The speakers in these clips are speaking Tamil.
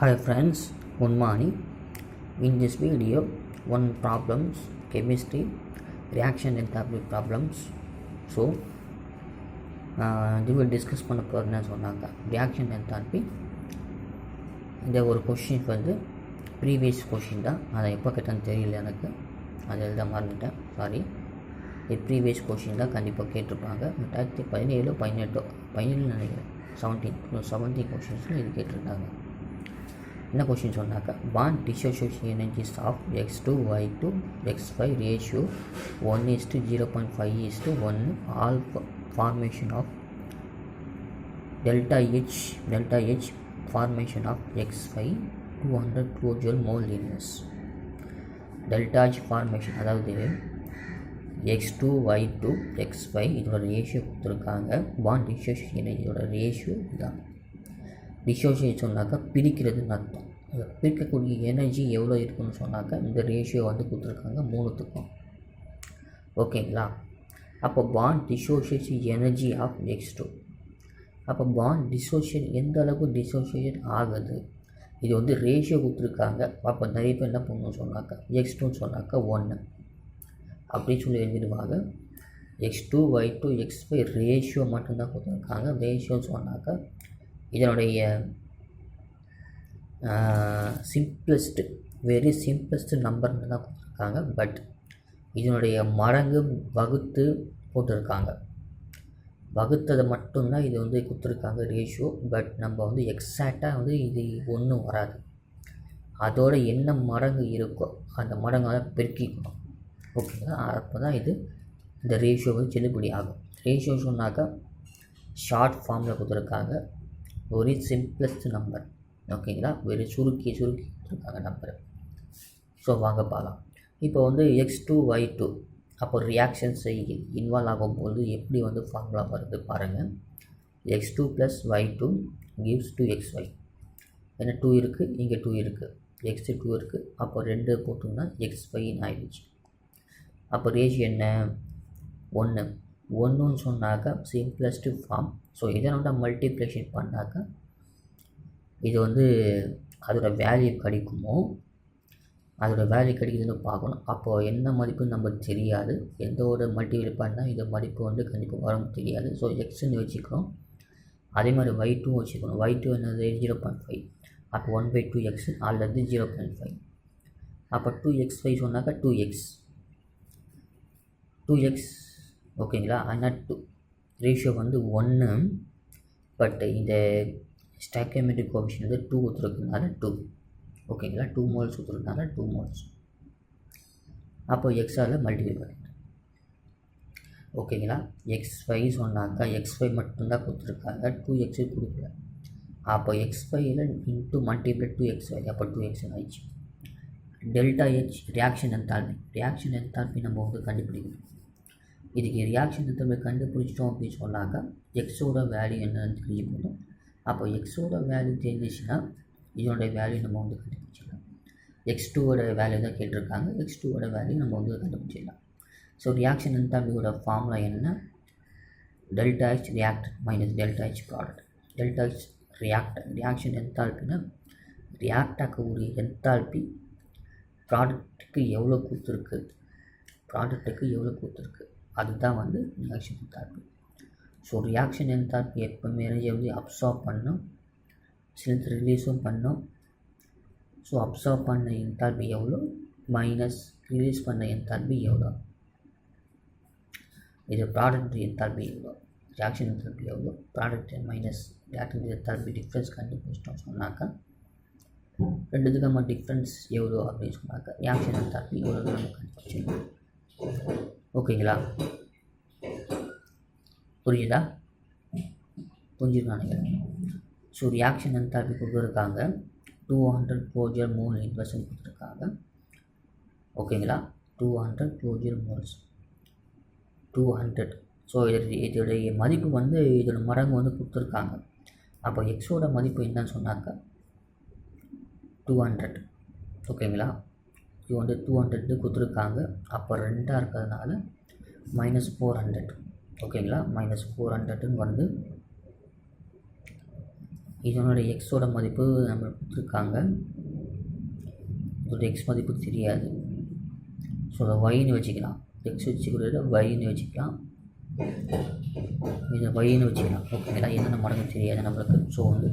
Hi friends, good morning. In this video, one problems, chemistry, reaction enthalpy problems. So, இது டிஸ்கஸ் பண்ண போகிறேன்னு சொன்னாங்க. ரியாக்ஷன் என்தால்பி இந்த ஒரு கொஷின் வந்து ப்ரீவியஸ் கொஷின் தான். அதை எப்போ கேட்டான்னு தெரியல எனக்கு, அதை எழுத மறந்துட்டேன், சாரி. இது ப்ரீவியஸ் கொஷின் தான், கண்டிப்பாக கேட்டிருப்பாங்க. 2017, 18 நினைக்கிறேன், 17 கொஷின்ஸில் இது கேட்டிருந்தாங்க. என்ன கொஷின் சொன்னாக்க, bond dissociation energies of x2 y2 x5 ratio 1:0.5:1 all formation of delta H formation of x5 200 kJ mole லினியர்ஸ். டெல்டா H ஃபார்மேஷன், அதாவது x2 y2 x5 இதோட ரேஷியோ கொடுத்துருக்காங்க. பாண்ட் டிசோசியேஷன் எனர்ஜியோட ரேஷியோ இதுதான். டிசோசியேட் சொன்னாக்கா பிரிக்கிறதுன்னு அர்த்தம். பிரிக்கக்கூடிய எனர்ஜி எவ்வளோ இருக்குன்னு சொன்னாக்கா இந்த ரேஷியோ வந்து கொடுத்துருக்காங்க 3த்துக்கும். ஓகேங்களா? அப்போ bond dissociation energy of x2, அப்போ பாண்ட் டிசோசியேட் எந்த அளவுக்கு டிசோசியேட் ஆகுது, இது வந்து ரேஷியோ கொடுத்துருக்காங்க. அப்போ நிறைய பேர் என்ன பண்ணணும்னு சொன்னாக்கா x2ன்னு சொன்னாக்கா 1 அப்படி சொல்லி எழுதிடுவாங்க. x2 y2 x5 ரேஷியோ மட்டும்தான் கொடுத்துருக்காங்க. ரேஷியோன்னு சொன்னாக்கா இதனுடைய வெரி சிம்பிளஸ்ட் நம்பர்னு தான் கொடுத்துருக்காங்க. பட் இதனுடைய மடங்கு வகுத்து போட்டிருக்காங்க. வகுத்ததை மட்டும்தான் இது வந்து கொடுத்துருக்காங்க ரேஷியோ. பட் நம்ம வந்து எக்ஸாக்டாக வந்து இது ஒன்றும் வராது. அதோட என்ன மடங்கு இருக்கோ அந்த மடங்காக பெருக்கிக்கணும். ஓகேங்களா? அப்போ தான் இந்த ரேஷியோ வந்து செல்லுபடி ஆகும். ரேஷியோ சொன்னாக்கா ஷார்ட் ஃபார்மில் கொடுத்துருக்காங்க, வெரி சிம்பிளஸ்ட் நம்பர். ஓகேங்களா? வெரி சுருக்கி கொடுத்துருக்காங்க நம்பர். ஸோ வாங்க பார்க்கலாம். இப்போ வந்து x2 y2 அப்போ ரியாக்ஷன்ஸ் இன்வால்வ் ஆகும்போது எப்படி வந்து ஃபார்முலா வருது பாருங்கள். x2 + y2 gives 2xy. ஏன்னா 2 இருக்குது, இங்கே 2 இருக்குது, x2 இருக்குது. அப்போ 2 போட்டோம்னா x5 ஆகிடுச்சு. அப்போ ரேஷியோ என்ன? 1ன்னு சொன்னாக்கா சிம்பிளஸ்ட் ஃபார்ம். ஸோ இதனோட மல்டிப்ளிகேஷன் பண்ணாக்கா இது வந்து அதோட வேல்யூ கிடைக்குமோ, அதோட வேல்யூ கிடைக்குதுன்னு பார்க்கணும். அப்போது என்ன மதிப்புன்னு நமக்கு தெரியாது. எந்தோட மல்டிப்ளை பண்ணால் இந்த மதிப்பு வந்து கண்டிப்பாக வரும் தெரியாது. ஸோ எக்ஸ்ன்னு வச்சுக்கிறோம். அதே மாதிரி y2 வச்சுக்கணும். y2 என்னது 0.5. அப்போ 1/2x அல்லது 0.5. அப்போ 2x5 சொன்னாக்கா 2x. ஓகேங்களா? ஆனால் ரேஷியோ வந்து 1. பட் இந்த ஸ்டாய்கியோமெட்ரிக் கோஎஃபிஷியன்ட் வந்து 2 கொடுத்துருக்கனால 2. ஓகேங்களா? 2 மோல்ஸ் கொடுத்துருக்கனால 2 மோல்ஸ். அப்போ எக்ஸால் மல்டிப்ளை பண்ணிட்டேன். ஓகேங்களா? x5 சொன்னாக்கா x5 மட்டும்தான் கொடுத்துருக்காங்க, 2x கொடுக்கல. அப்போ x5ல் இன்ட்டு மல்டிப்ளை 2xy, அப்போ 2x ஆயிடுச்சு. டெல்டா H ரியாக்ஷன் என்தால்பி நம்ம வந்து கண்டுபிடிக்கணும். இதுக்கு ரியாக்ஷன் என்தால்பி கண்டுபிடிச்சிட்டோம் அப்படின்னு சொன்னாக்கா எக்ஸோட வேல்யூ என்னன்னு தெரிஞ்சுக்கணும். அப்போ எக்ஸோட வேல்யூ தெரிஞ்சிச்சுன்னா இதோட வேல்யூ நம்ம வந்து கண்டுபிடிச்சிடலாம். x2ஓட வேல்யூ தான் கேட்டிருக்காங்க, x2ஓட வேல்யூ நம்ம வந்து கண்டுபிடிச்சிடலாம். ஸோ ரியாக்ஷன் என்தால்பியோட ஃபார்முலா என்ன? Delta H react minus delta H product. Delta H reaction என்தால்பின்னா ரியாக்ட் ஆகக்கூடிய என்தால்பி ப்ராடக்ட்டுக்கு எவ்வளோ கொடுத்துருக்கு, அதுதான் வந்து reaction enthalpy. So reaction enthalpy எப்போவுமே எனர்ஜி வந்து அப்சார்ப் பண்ணோம், சிலது ரிலீஸும் பண்ணோம். ஸோ அப்சார்ப் பண்ண என்தால்பி எவ்வளோ மைனஸ் ரிலீஸ் பண்ண என்தால்பி எவ்வளோ, இது ப்ராடக்ட் என்தால்பி எவ்வளோ, ரியாக்ஷன் என்தால்பி எவ்வளோ, product minus reaction enthalpy difference கண்டுபிடிச்சிட்டோம் சொன்னாக்கா ரெண்டுத்துக்கு நம்ம டிஃப்ரென்ஸ் எவ்வளோ அப்படின்னு சொன்னாக்கா ரியாக்ஷன் என்தால்பி எவ்வளோ நம்ம கண்டுபிடிச்சிடலாம். ஓகேங்களா? புரிஞ்சுதான் நினைக்கிறேன். ஸோ ரியாக்ஷன் என்தால்பி கொடுத்துருக்காங்க 200 kJ மோல் இன்வெர்ஷன் கொடுத்துருக்காங்க. ஓகேங்களா? 200 kJ மோல்ஸ் 200. ஸோ இதோடைய மதிப்பு வந்து இதோட மடங்கு வந்து கொடுத்துருக்காங்க. அப்போ எக்ஸோட மதிப்பு என்னன்னு சொன்னாக்கா 200. ஓகேங்களா? இது வந்து 200 கொடுத்துருக்காங்க. அப்போ 2 இருக்கிறதுனால -400. ஓகேங்களா? -400ன்னு வந்து இதனோட எக்ஸோட மதிப்பு நம்ம கொடுத்துருக்காங்க, இதோட எக்ஸ் மதிப்பு தெரியாது. ஸோ அதை ஒய்னு வச்சுக்கலாம், எக்ஸ் வச்சுக்கிறத ஒய்னு வச்சுக்கலாம், இதை ஒய்னு வச்சுக்கலாம். ஓகேங்களா, என்னென்ன மடங்கு தெரியாது நம்மளுக்கு. ஸோ வந்து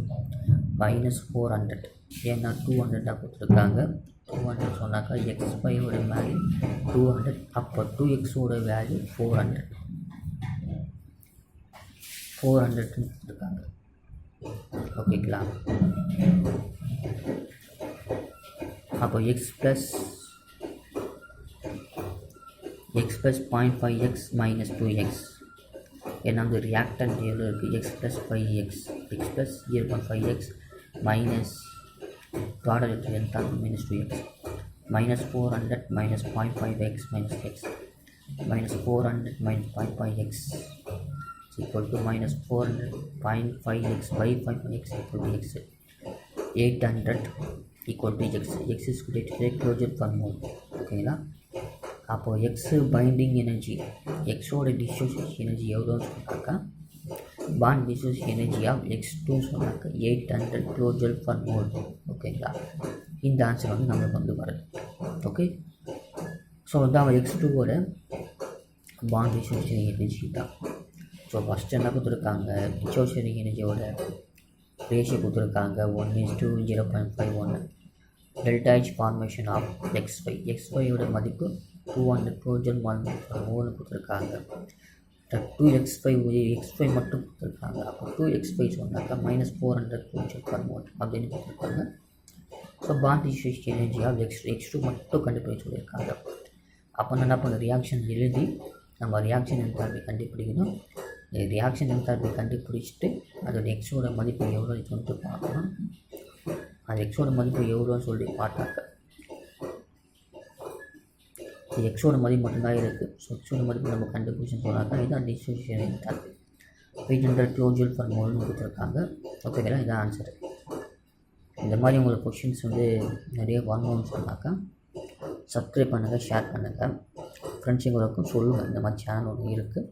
-400, ஏன்னா 200 கொடுத்துருக்காங்க. 200 சொன்னாக்கா x5ஓட வேல்யூ 200, அப்போ 2xோட வேல்யூ 400 கொடுத்துருக்காங்க. ஓகேங்களா, அப்போ x + 0.5x - 2x, ஏன்னா வந்து ரியாக்டன்ட் எவ்வளோ இருக்குது, x + 5x, x + 0.5x minus product -2x, -400 - 0.5x - x, -400 - 0.5x equal to -400 0.5x by 5x equal to x, 800 equal to x, x is closure for mole. ஓகேங்களா, அப்போ x பைண்டிங் எனர்ஜி, எக்ஸோட டிசோசியேஷன் எனர்ஜி எவ்வளோன்னு சொன்னாக்கா, bond dissociation energy of x2 சொன்னாக்கா 800 kilojoules per mole. ஓகேங்களா, இந்த ஆன்சர் வந்து நம்மளுக்கு வந்து வருது. ஓகே, ஸோ வந்து அவன் x2ஓட பாண்ட் டிசோசியேஷன் எனர்ஜி தான். ஸோ ஃபஸ்ட்டு என்ன கொடுத்துருக்காங்க, டிசோசியேஷன் எனர்ஜியோட ரேஷியோ கொடுத்துருக்காங்க 1:0.51. டெல்டா H ஃபார்மேஷன் ஆஃப் x5ஓட மதிப்பு 200 kilojoules per mole கொடுத்துருக்காங்க. 2x5 மட்டும் கொடுத்துருக்காங்க. அப்போ 2x5 சொன்னாக்கா -400 kilojoules per mole அப்படின்னு கொடுத்துருக்காங்க. So bond dissociation energy of x2 மட்டும் கண்டுபிடிச்சு சொல்லியிருக்காங்க. அப்போ என்ன பண்ண, ரியாக்ஷன் எழுதி நம்ம ரியாக்ஷன் என்தால்பி கண்டுபிடிக்கணும். ரியாக்ஷன் என்தால்பி கண்டுபிடிச்சிட்டு அதோட எக்ஸோட மதிப்பு எவ்வளோன்னு சொல்லிட்டு பார்க்கணும். அது எக்ஸோட மதிப்பு எவ்வளோன்னு சொல்லி பார்த்தாக்க எக்ஸோட மதிப்பு மட்டும்தான் இருக்குது. ஸோ எக்ஸோட மதிப்பு நம்ம கண்டுபிடிச்சுன்னு சொன்னாக்கா இதான் dissociation enthalpy 800 kilojoules per mole கொடுத்துருக்காங்க. ஓகேங்களா, இதான் ஆன்சரு. இந்த மாதிரி உங்களுக்கு கொஷின்ஸ் வந்து நிறைய வரணும்னு சொன்னாக்கா சப்ஸ்கிரைப் பண்ணுங்கள், ஷேர் பண்ணுங்கள், ஃப்ரெண்ட்ஸுங்களுக்கும் சொல்லுங்கள். இந்த மாதிரி சேனல் ஒன்று இருக்குது,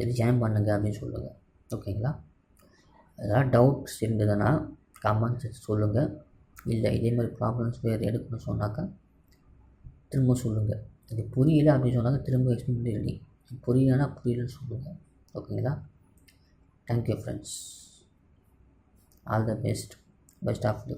இது ஜாயின் பண்ணுங்கள் அப்படின்னு சொல்லுங்கள். ஓகேங்களா, ஏதாவது டவுட்ஸ் இருந்ததுன்னா கமெண்ட்ஸ் சொல்லுங்கள். இல்லை இதே மாதிரி ப்ராப்ளம்ஸ் வேறு எடுக்கணும்னு சொன்னாக்கா திரும்ப சொல்லுங்கள். இது புரியல அப்படின்னு சொன்னாக்கா திரும்ப எக்ஸ்பிளைன் பண்ணி ரெடி, புரியலைன்னா புரியலன்னு சொல்லுங்கள். ஓகேங்களா, thank you friends, all the best of you.